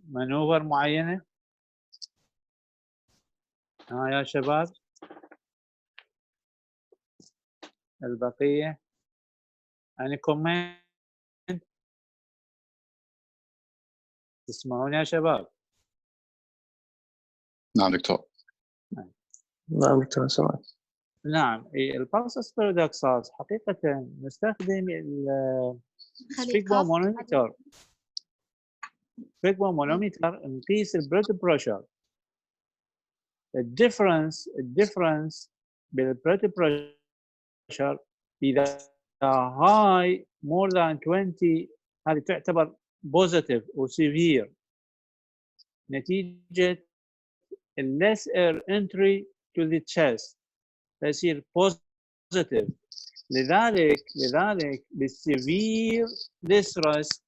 مانوفر معينة؟ يا شباب البقية any comment؟ تسمعوني يا شباب؟ نعم دكتور. نعم دكتور سمعت. نعم البالسس بارادوكسالز حقيقة نستخدم السبيغمومونيتر. السبيغمومونيتر نقيس البلد بريشر. الديفرنس بالبلد بريشر إذا هاي more than 20 هذه تعتبر positive أو severe نتيجة less air entry to the chest فيصير positive. لذلك بالسيفير distress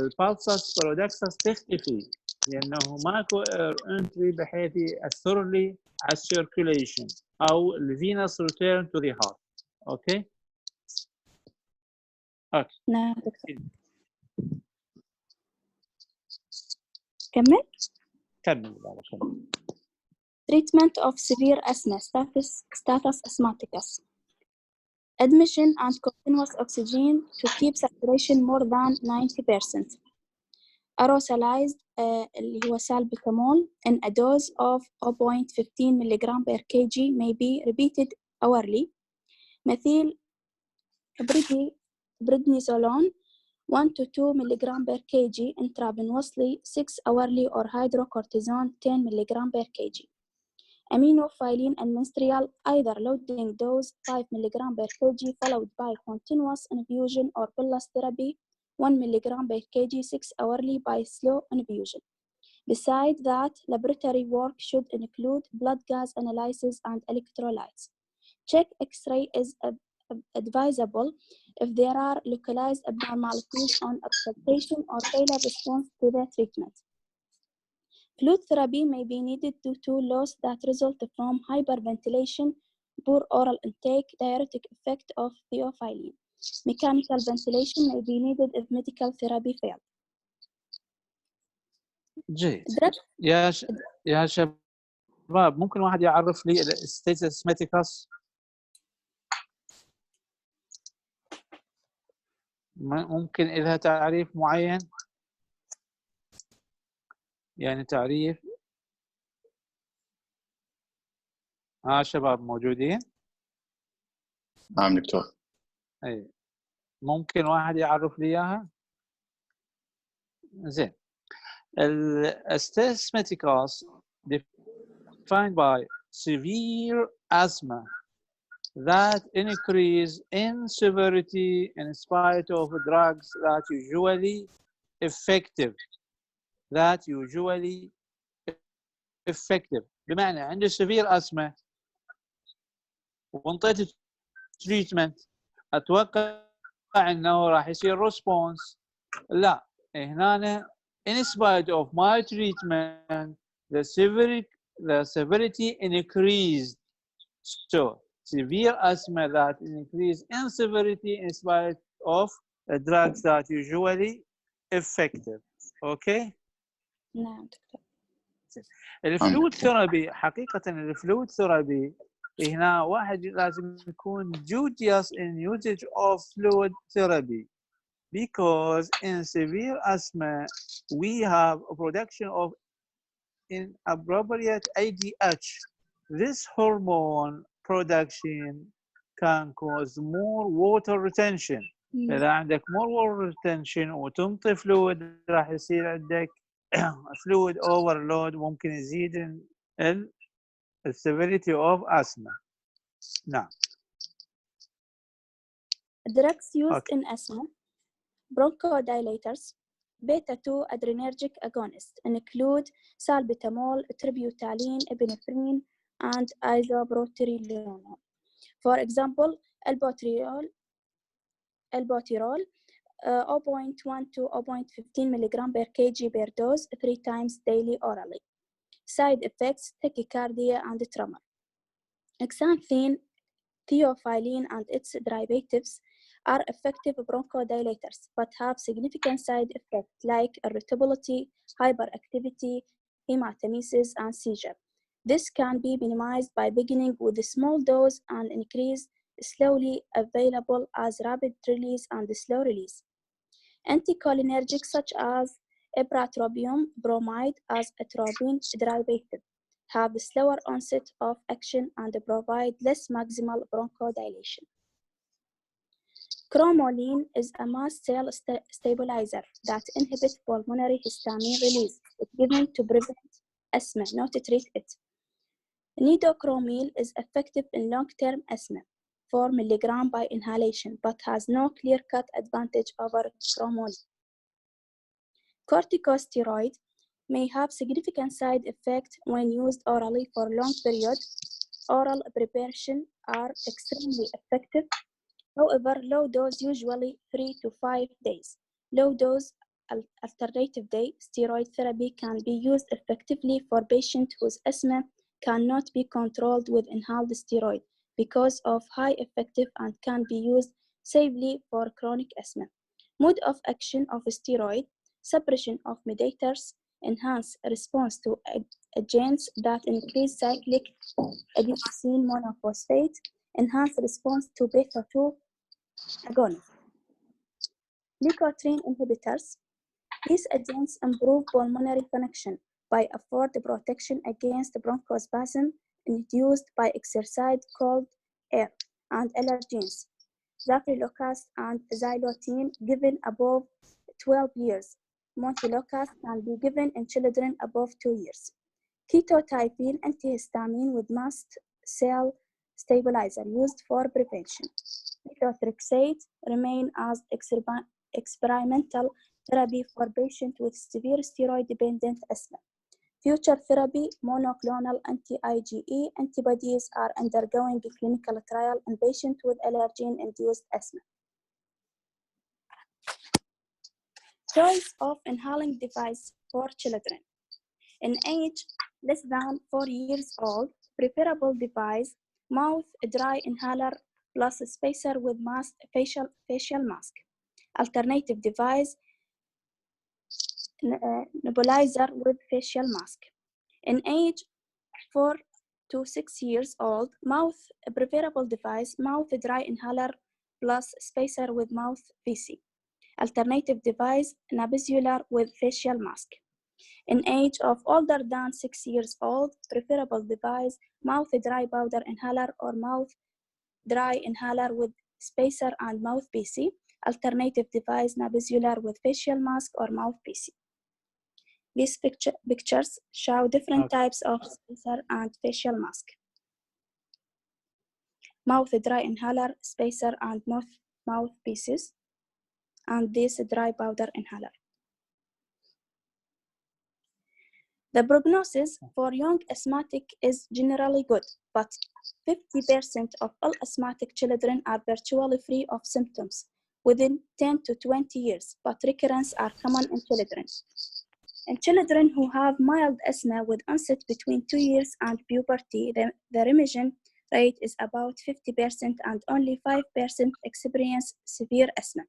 البالسس بارادوكسالز تختفي لأنه ماكو air entry بحيث يأثر لي على السيركيوليشن أو الفينس return to the heart. أوكي؟ أوكي. نعم دكتور. كمل. Treatment of severe asthma, status asthmaticus. Admission and continuous oxygen to keep saturation more than 90%. Aerosolized اللي هو salbutamol in a dose of 0.15 mg per kg may be repeated hourly. مثيل prednisolone 1 to 2 mg per kg intravenously 6 hourly or hydrocortisone 10 mg per kg. Aminophylline and menstrual either loading dose 5 mg per kg followed by continuous infusion or bolus therapy 1 mg per kg 6 hourly by slow infusion. Besides that, laboratory work should include blood gas analysis and electrolytes. Check X-ray is advisable if there are localized abnormalities on excitation or failure response to the treatment. Fluid therapy may be needed due to loss that result from hyperventilation, poor oral intake, diuretic effect of theophylline. Mechanical ventilation may be needed if medical therapy failed. جيد. يا شباب ممكن واحد يعرف لي الستيتس اسماتيكاس؟ ممكن لها تعريف معين؟ يعني تعريف شباب موجودين؟ نعم دكتور. اي ممكن واحد يعرف لي اياها؟ زين. asthmaticus defined by severe asthma that increase in severity in spite of drugs that usually effective. بمعنى عنده severe asthma وانطيته تريتمنت اتوقع انه راح يصير ريسبونس. لا هنا in spite of my treatment the severity increased. So severe asthma that increase in severity in spite of drugs that usually effective. Okay. نعم دكتور. الفلويد ثيرابي حقيقة الفلويد ثيرابي هنا واحد لازم يكون judicious in usage of fluid therapy because in severe asthma we have a production of inappropriate ADH. This hormone production can cause more water retention. إذا عندك more water retention وتنطي فلويد راح يصير عندك fluid overload ممكن يزيد the severity of asthma. نعم. Drugs used in asthma, bronchodilators, beta-2 adrenergic agonists include salbutamol, tributylene, epinephrine, and isoproterenol. For example, albuterol 0.1 to 0.15 mg per kg per dose 3 times daily orally. Side effects, tachycardia and tremor. Xanthine, theophylline and its derivatives are effective bronchodilators but have significant side effects like irritability, hyperactivity, hematemesis, and seizure. This can be minimized by beginning with a small dose and increase slowly available as rapid release and slow release. Anticholinergics such as ipratropium bromide as atropine derivative have a slower onset of action and provide less maximal bronchodilation. Cromolyn is a mast cell stabilizer that inhibits pulmonary histamine release. It's given to prevent asthma, not to treat it. Nidocromil is effective in long-term asthma, 4 mg by inhalation, but has no clear-cut advantage over cromolyn. Corticosteroid may have significant side effects when used orally for long periods. Oral preparation are extremely effective. However, low dose usually 3 to 5 days. Low dose alternative day steroid therapy can be used effectively for patients whose asthma cannot be controlled with inhaled steroid because of high effective and can be used safely for chronic asthma. Mode of action of steroid: suppression of mediators, enhance response to agents that increase cyclic adenosine monophosphate, enhance response to beta-2 agonists. Leukotriene inhibitors. These agents improve pulmonary function by afford protection against bronchospasm induced by exercise, cold air, and allergens. Zafirlocast and xylotine given above 12 years. Montelukast can be given in children above 2 years. Ketotypine antihistamine with mast cell stabilizer used for prevention. Methotrexate remain as experimental therapy for patients with severe steroid-dependent asthma. Future therapy: monoclonal anti-IgE antibodies are undergoing a clinical trial in patients with allergen-induced asthma. Choice of inhaling device for children. In age less than 4 years old, preferable device: mouth dry inhaler plus spacer with mask, facial mask. Alternative device: nebulizer with facial mask. In age 4 to 6 years old, preferable device: mouth dry inhaler plus spacer with mouth PC. Alternative device: nabular with facial mask. In age of older than 6 years old, preferable device: mouth dry powder inhaler or mouth dry inhaler with spacer and mouth PC. Alternative device: nabular with facial mask or mouth PC. These pictures show different types of spacer and facial mask. Mouth dry inhaler, spacer, and mouth pieces, and this dry powder inhaler. The prognosis for young asthmatic is generally good, but 50% of all asthmatic children are virtually free of symptoms within 10 to 20 years, but recurrence are common in children. In children who have mild asthma with onset between 2 years and puberty, the remission rate is about 50% and only 5% experience severe asthma.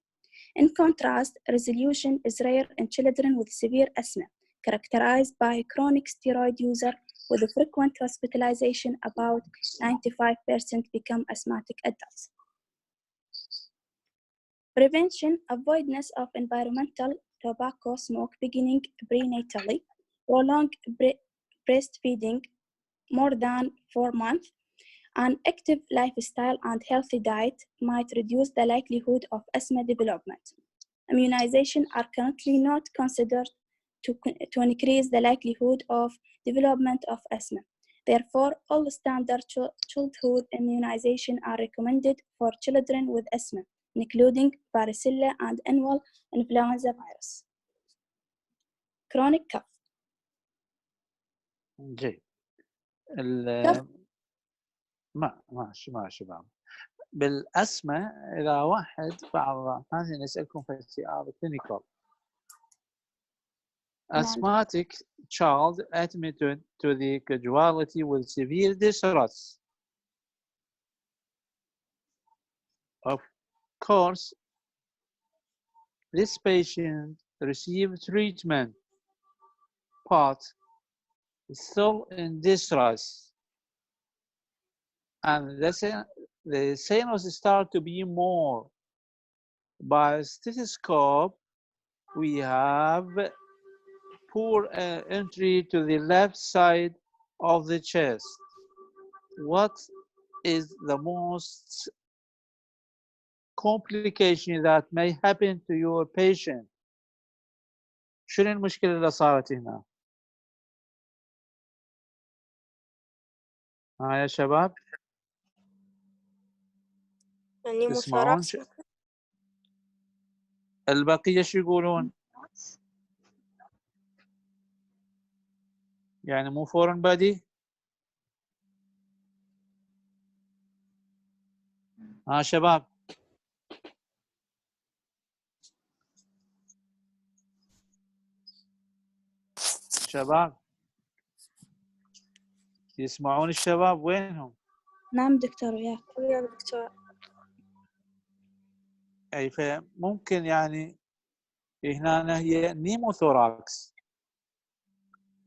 In contrast, resolution is rare in children with severe asthma, characterized by chronic steroid user with a frequent hospitalization. About 95% become asthmatic adults. Prevention: avoidance of environmental tobacco smoke beginning prenatally, prolonged breastfeeding more than 4 months, an active lifestyle and healthy diet might reduce the likelihood of asthma development. Immunization are currently not considered to increase the likelihood of development of asthma. Therefore, all standard childhood immunization are recommended for children with asthma, including varicella and annual influenza virus. Chronic cough. جيد. ماشي بابا. بالأسمى إذا واحد بعض هذه نسألكم في سؤال clinical. Asthmatic child admitted to the casualty with severe distress of course, this patient received treatment, but still in distress. And the sinus start to be more. By stethoscope, we have poor entry to the left side of the chest. What is the most complication that may happen to your patient? شنو المشكلة اللي صارت هنا؟ ها يا شباب؟ تسمعون؟ البقية شو يقولون؟ يعني مو فورن بادي؟ ها شباب؟ شباب يسمعون الشباب وينهم؟ نعم دكتور وياك. وياك دكتور. أي فممكن يعني هنا هي نيموثوراكس.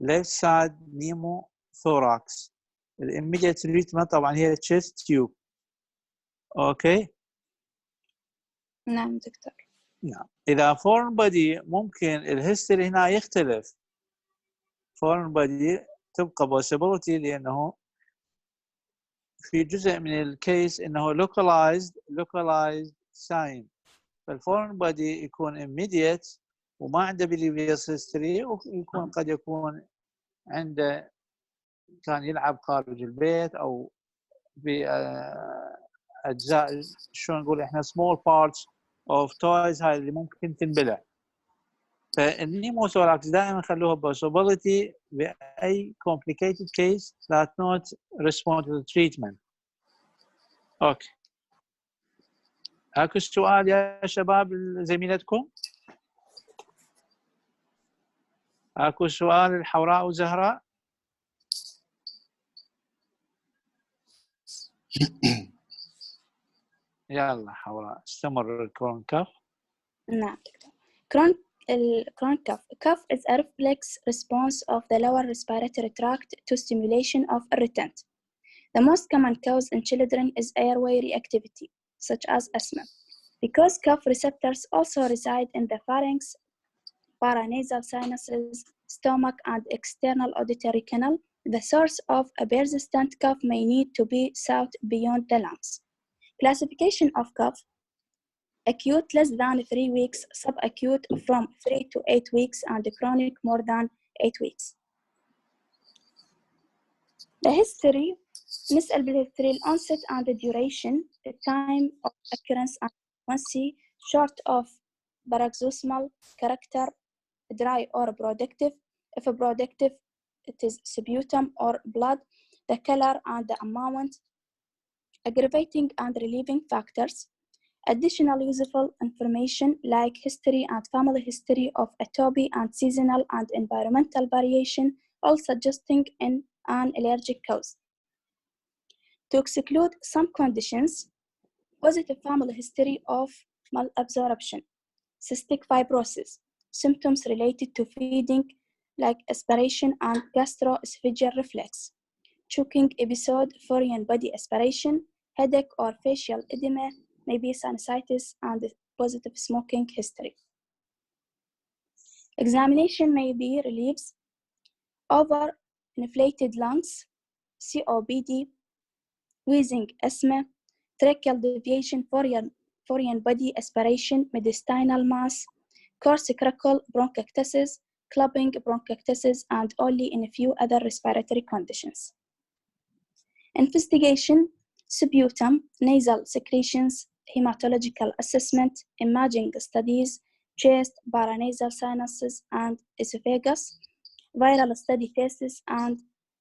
left side pneumothorax. immediate treatment طبعا هي chest tube. اوكي. نعم دكتور. نعم. اذا foreign body ممكن الهيستوري هنا يختلف. foreign body تبقى possibility لانه في جزء من الكيس انه localized sign. فالفورن body يكون immediate وما عنده previous history، ويكون قد يكون عنده كان يلعب خارج البيت او في اجزاء شلون نقول احنا small parts of toys هاي اللي ممكن تنبلع. فالنيموثوراكس دائما خلوها possibility باي complicated case that not respond to the treatment. اوكي. اكو سؤال يا شباب زميلتكم؟ اكو سؤال الحوراء وزهراء؟ يلا حوراء استمر الكرون كف. نعم دكتور. Chronic cough. Cough is a reflex response of the lower respiratory tract to stimulation of irritant. The most common cause in children is airway reactivity, such as asthma. Because cough receptors also reside in the pharynx, paranasal sinuses, stomach, and external auditory canal, the source of a persistent cough may need to be sought beyond the lungs. Classification of cough: acute less than 3 weeks, subacute from 3 to 8 weeks, and chronic more than 8 weeks. The history: نسأل بالhistory onset and the duration, the time of occurrence and frequency, short of paroxysmal character, dry or productive. If productive, it is sputum or blood, the color and the amount, aggravating and relieving factors, additional useful information like history and family history of atopy and seasonal and environmental variation, all suggesting an allergic cause. To exclude some conditions: positive family history of malabsorption, cystic fibrosis, symptoms related to feeding like aspiration and gastroesophageal reflex, choking episode, foreign body aspiration, headache or facial edema, maybe sinusitis, and positive smoking history. Examination may be relieves over-inflated lungs, COPD, wheezing, asthma, tracheal deviation, foreign body aspiration, mediastinal mass, coarse crackle, bronchiectasis, clubbing bronchiectasis, and only in a few other respiratory conditions. Investigation: sputum, nasal secretions, hematological assessment, imaging studies, chest, paranasal sinuses, and esophagus, viral study phases, and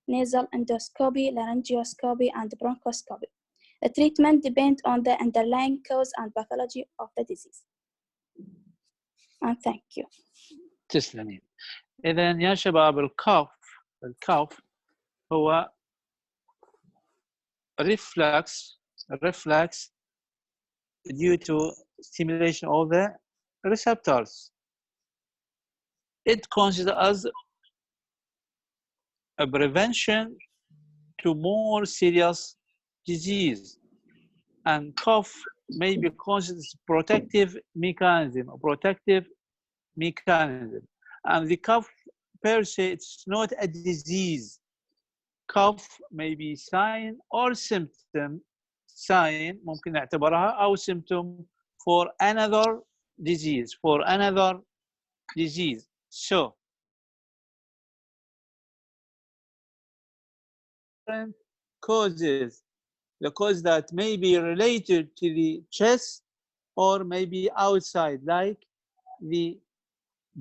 nasal endoscopy, laryngeoscopy, and bronchoscopy. The treatment depends on the underlying cause and pathology of the disease. And thank you. تسلمين. إذا يا شباب الكوف هو reflex due to stimulation of the receptors. It considers as a prevention to more serious disease, and cough may be considered protective mechanism, and the cough per se, it's not a disease. Cough may be sign or symptom, sign ممكن نعتبرها أو symptom for another disease, So different causes, the cause that may be related to the chest or maybe outside, like the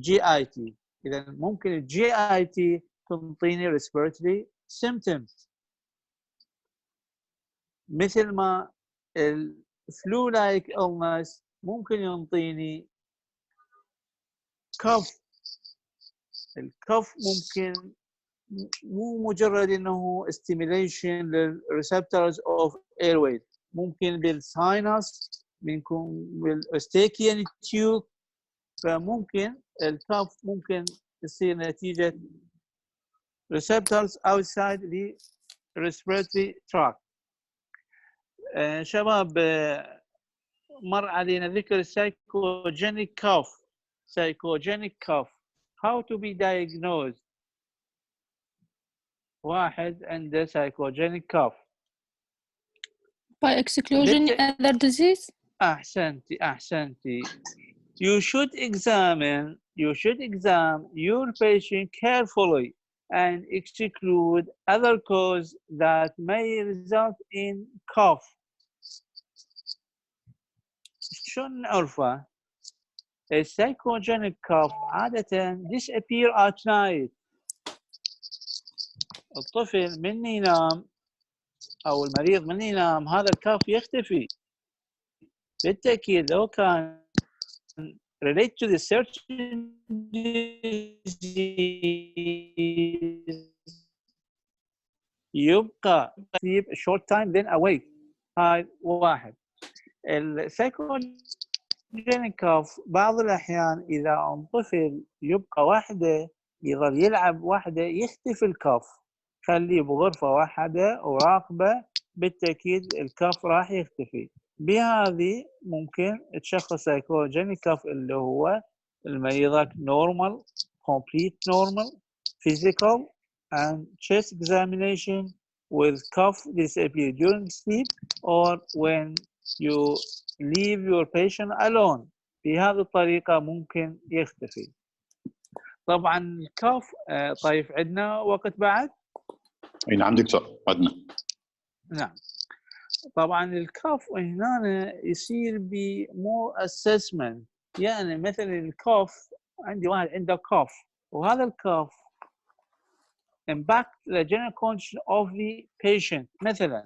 GIT. إذا ممكن ال GIT تنطيني respiratory symptoms مثل ما ال flu like illness ممكن ينطيني cough. الكف ممكن مو مجرد انه stimulation للreceptors of airway، ممكن بالساينس، ممكن بالاستيكيان تيوب، فممكن الكف ممكن يصير نتيجة receptors outside the respiratory tract. شباب مر علينا ذكر psychogenic cough. How to be diagnosed؟ واحد عنده psychogenic cough. By exclusion other disease. أحسنتي. You should examine your patient carefully and exclude other causes that may result in cough. شلون نعرفه؟ A psychogenic cough عادة disappear at night. الطفل من ينام أو المريض من ينام هذا الكاف يختفي. بالتأكيد لو كان relate to the certain disease يبقى sleep a short time then awake. هاي واحد. السايكوجينيك كاف بعض الأحيان إذا الطفل يبقى وحده يظل يلعب وحده يختفي الكاف، خليه بغرفة واحدة وراقبه، بالتأكيد الكاف راح يختفي. بهذه ممكن تشخص سايكوجينيك كاف اللي هو المريضك normal, complete normal, physical and chest examination with cough disappear during sleep or when you leave your patient alone. بهذه الطريقة ممكن يختفي. طبعا الكاف طيب عندنا وقت بعد؟ اي نعم دكتور عندنا. نعم. طبعا الكاف هنا يصير بمور assessment، يعني مثلا الكاف عندي واحد عنده كاف وهذا الكاف impact the general condition of the patient. مثلا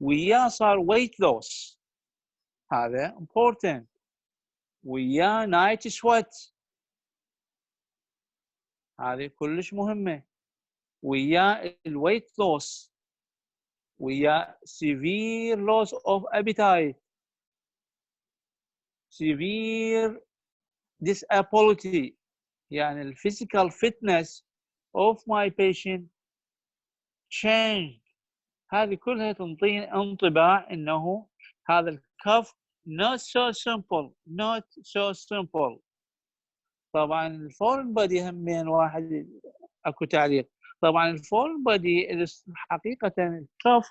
وياه صار weight loss، هذا important. وياه night sweat، هذه كلش مهمة. وياه الويت loss، وياه severe loss of appetite، severe disability، يعني ال physical fitness of my patient changed. هذه كلها تنطيني انطباع انه هذا الكف not so simple. طبعا الفورن بادي همين واحد اكو تعليق. طبعا الفورن بادي حقيقة الكف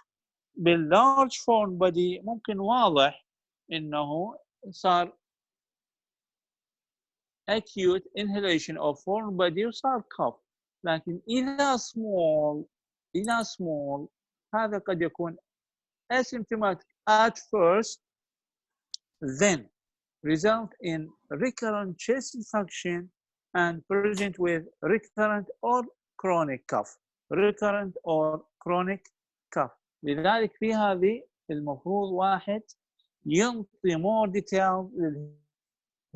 باللارج فورن بادي ممكن واضح انه صار acute inhalation of foreign body وصار cough، لكن إذا small هذا قد يكون asymptomatic at first then result in recurrent chest infection and present with recurrent or chronic cough. لذلك في هذه المفروض واحد ينطي more detail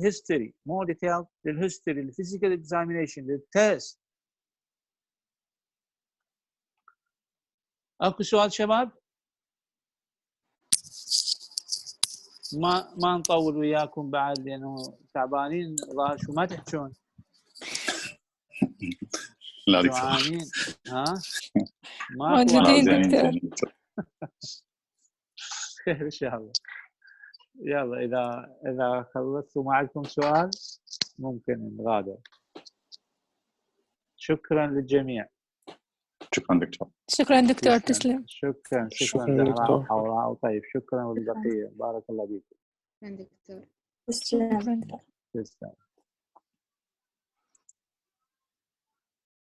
history, the physical examination, the test. اكو سؤال شباب؟ ما نطول وياكم بعد لانه تعبانين ظاهر شو ما تحجون لا دكتور جوعانين ها ما موجودين زين دكتور. خير ان شاء الله. يلا اذا خلصتوا ما عندكم سؤال ممكن نغادر. شكرا للجميع. شكرا دكتور. شكرا دكتور تسلم. شكرا شكراً زهراء دكتور. وحوراء وطيب. شكرا والبقيه بارك الله فيكم. دكتور. تسلم. شكرا. تسلم.